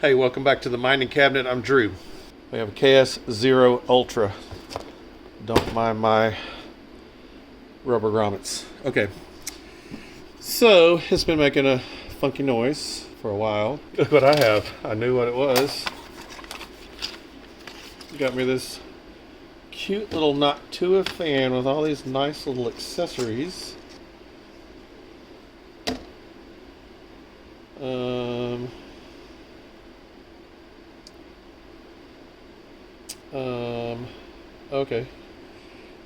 Hey, welcome back to the mining cabinet. I'm Drew. We have a KS0 Ultra. Don't mind my rubber grommets. Okay, so it's been making a funky noise for a while. Look what I have. I knew what it was. Got me this cute little Noctua fan with all these nice little accessories. Okay.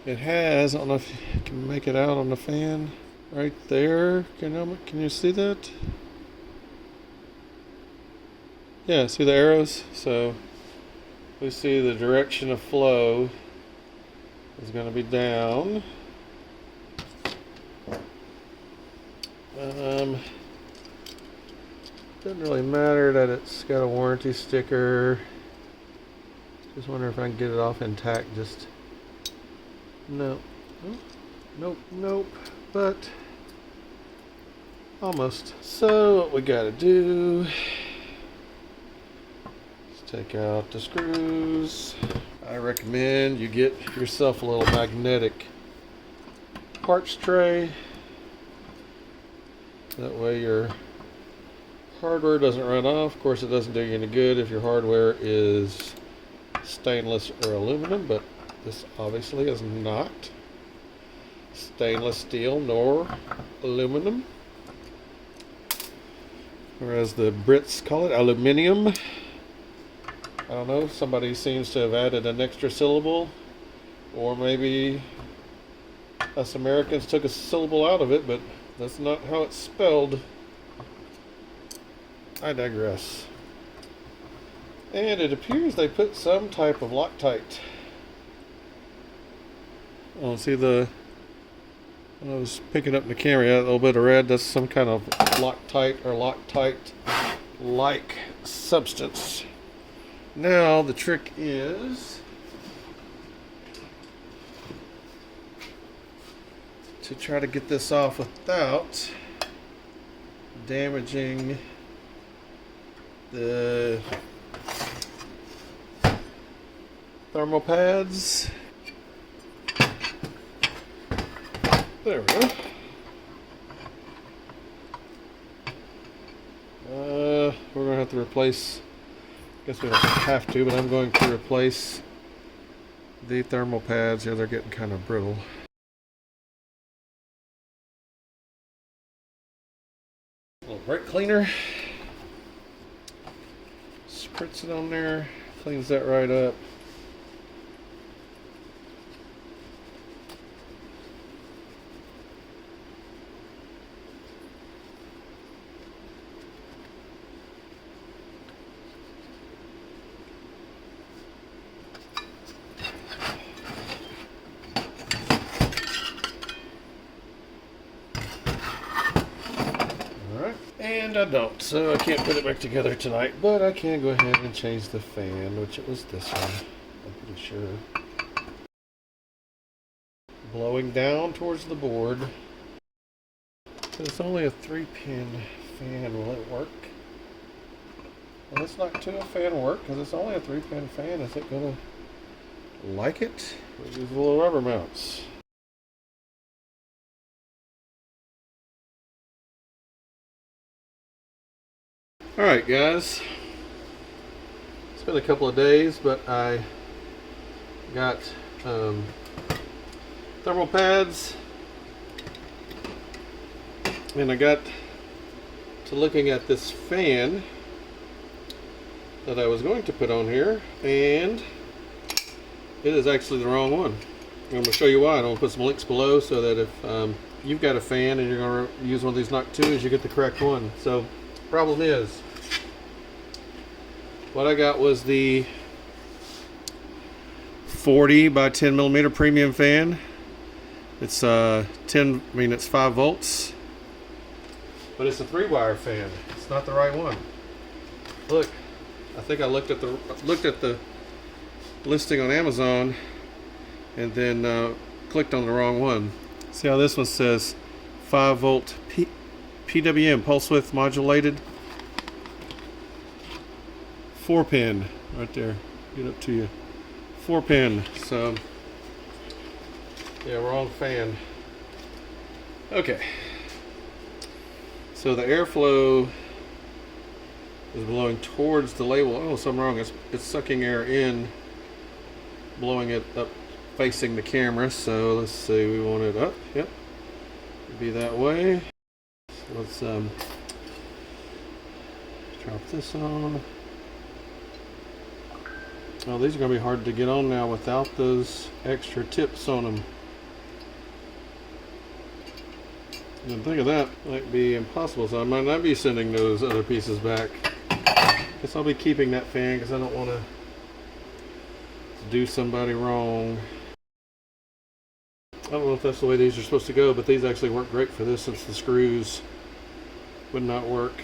It has, I don't know if you can make it out on the fan right there. Can you see that? Yeah, see the arrows? So we see the direction of flow is going to be down. Doesn't really matter that it's got a warranty sticker. Just wonder if I can get it off intact. Just no, nope, but almost. So what we gotta do is take out the screws. I recommend you get yourself a little magnetic parts tray. That way your hardware doesn't run off. Of course, it doesn't do you any good if your hardware is stainless or aluminum, but this obviously is not stainless steel nor aluminum, whereas the Brits call it aluminium. I don't know, somebody seems to have added an extra syllable, or maybe us Americans took a syllable out of it, but that's not how it's spelled. I digress. And it appears they put some type of Loctite. Oh, see when I was picking up the camera, a little bit of red, that's some kind of Loctite or Loctite-like substance. Now the trick is to try to get this off without damaging the thermal pads. There we go. We're going to have to replace, I guess we don't have to, but I'm going to replace the thermal pads. Yeah, they're getting kind of brittle. A little brake cleaner. Spritz it on there, cleans that right up. And I don't, so I can't put it back together tonight, but I can go ahead and change the fan, which it was this one, I'm pretty sure. Blowing down towards the board. It's only a 3-pin fan, will it work? Well, let's not do a fan work, because it's only a 3-pin fan. Is it going to like it? We'll use little rubber mounts. Alright guys, it's been a couple of days, but I got thermal pads, and I got to looking at this fan that I was going to put on here, and it is actually the wrong one. I'm going to show you why. I'm going to put some links below so that if you've got a fan and you're going to use one of these Noctuas, you get the correct one. So problem is, what I got was the 40 by 10 millimeter premium fan. It's it's 5 volts, but it's a 3-wire fan. It's not the right one. Look, I think I looked at the listing on Amazon and then clicked on the wrong one. See how this one says 5 volt PWM, pulse width modulated. 4-pin right there. Get up to you. 4-pin. So yeah, wrong fan. Okay. So the airflow is blowing towards the label. Oh, something wrong. It's sucking air in, blowing it up facing the camera. So let's see, we want it up. Yep. It'll be that way. So let's drop this on. Oh, these are going to be hard to get on now without those extra tips on them. And think of that, might be impossible, so I might not be sending those other pieces back. Guess I'll be keeping that fan because I don't want to do somebody wrong. I don't know if that's the way these are supposed to go, but these actually work great for this since the screws would not work.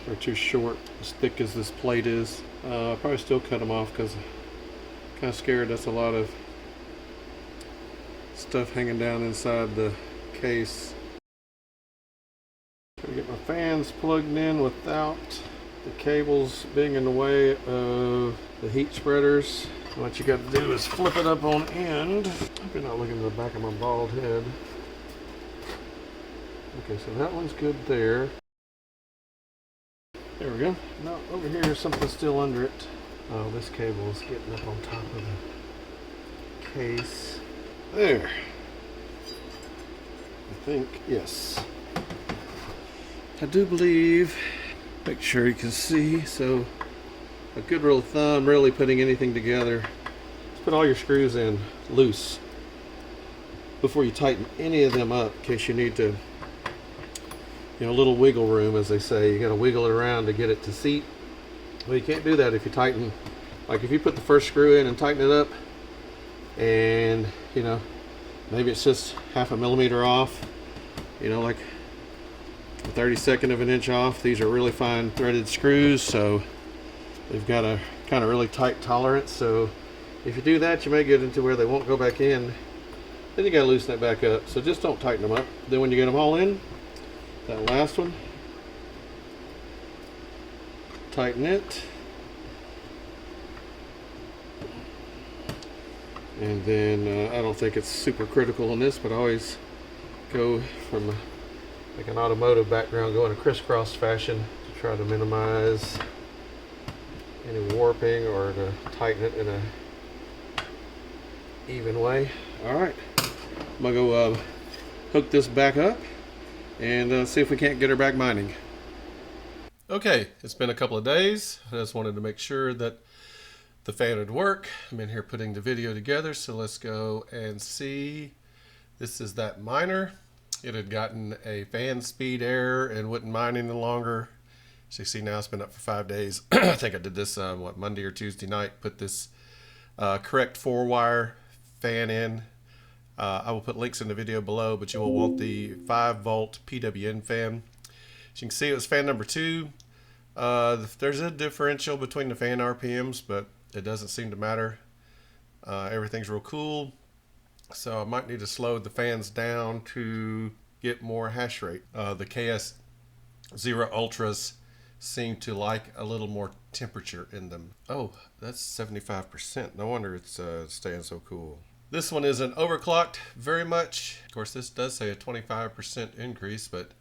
They're too short, as thick as this plate is. I'll probably still cut them off because I'm kind of scared that's a lot of stuff hanging down inside the case. Try to get my fans plugged in without the cables being in the way of the heat spreaders. What you got to do is flip it up on end. I hope you're not looking at the back of my bald head. Okay, so that one's good there. There we go. Now over here is something still under it. Oh, this cable is getting up on top of the case. There. I think, yes. I do believe, make sure you can see, so a good rule of thumb, really putting anything together, just put all your screws in loose before you tighten any of them up in case you need to, you know, a little wiggle room, as they say. You got to wiggle it around to get it to seat. Well, you can't do that if you tighten, like if you put the first screw in and tighten it up and, you know, maybe it's just 1/2 millimeter off, you know, like 1/32 of an inch off. These are really fine threaded screws, so they've got a kind of really tight tolerance. So if you do that, you may get into where they won't go back in. Then you got to loosen it back up. So just don't tighten them up. Then when you get them all in, that last one, tighten it. And then I don't think it's super critical in this, but I always go from like an automotive background, go in a crisscross fashion to try to minimize any warping or to tighten it in a even way. Alright, I'm gonna go hook this back up and see if we can't get her back mining. Okay, it's been a couple of days. I just wanted to make sure that the fan would work. I'm in here putting the video together, so let's go and see. This is that miner. It had gotten a fan speed error and wouldn't mine any longer. So you see now it's been up for 5 days. I think I did this Monday or Tuesday night. Put this correct 4-wire fan in. I will put links in the video below, but you will want the 5-volt PWM fan. As you can see, it was fan number 2. There's a differential between the fan RPMs, but it doesn't seem to matter. Everything's real cool. So I might need to slow the fans down to get more hash rate. The KS0 Ultras seem to like a little more temperature in them. Oh, that's 75%. No wonder it's staying so cool. This one isn't overclocked very much. Of course, this does say a 25% increase, but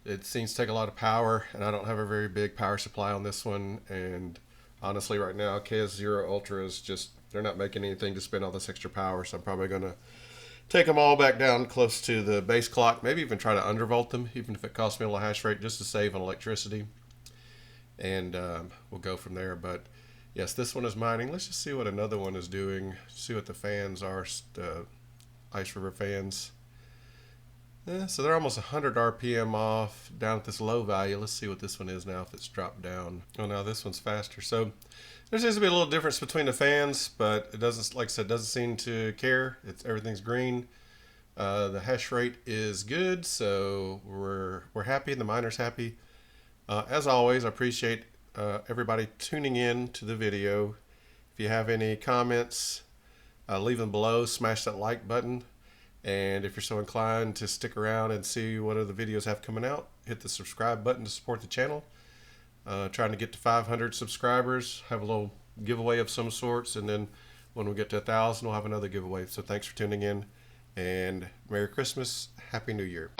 it seems to take a lot of power, and I don't have a very big power supply on this one. And honestly, right now, KS0 Ultra is just, they're not making anything to spend all this extra power, so I'm probably going to take them all back down close to the base clock, maybe even try to undervolt them, even if it costs me a little hash rate, just to save on electricity. And we'll go from there. But yes, this one is mining. Let's just see what another one is doing, see what the fans are, the Iceriver fans. So they're almost 100 RPM off down at this low value. Let's see what this one is now if it's dropped down. Oh, now this one's faster. So there seems to be a little difference between the fans, but it doesn't, like I said, doesn't seem to care. Everything's green. The hash rate is good, so we're happy and the miner's happy. As always, I appreciate everybody tuning in to the video. If you have any comments, leave them below. Smash that like button. And if you're so inclined to stick around and see what other videos have coming out, hit the subscribe button to support the channel. Trying to get to 500 subscribers, have a little giveaway of some sorts, and then when we get to 1,000, we'll have another giveaway. So thanks for tuning in, and Merry Christmas, Happy New Year.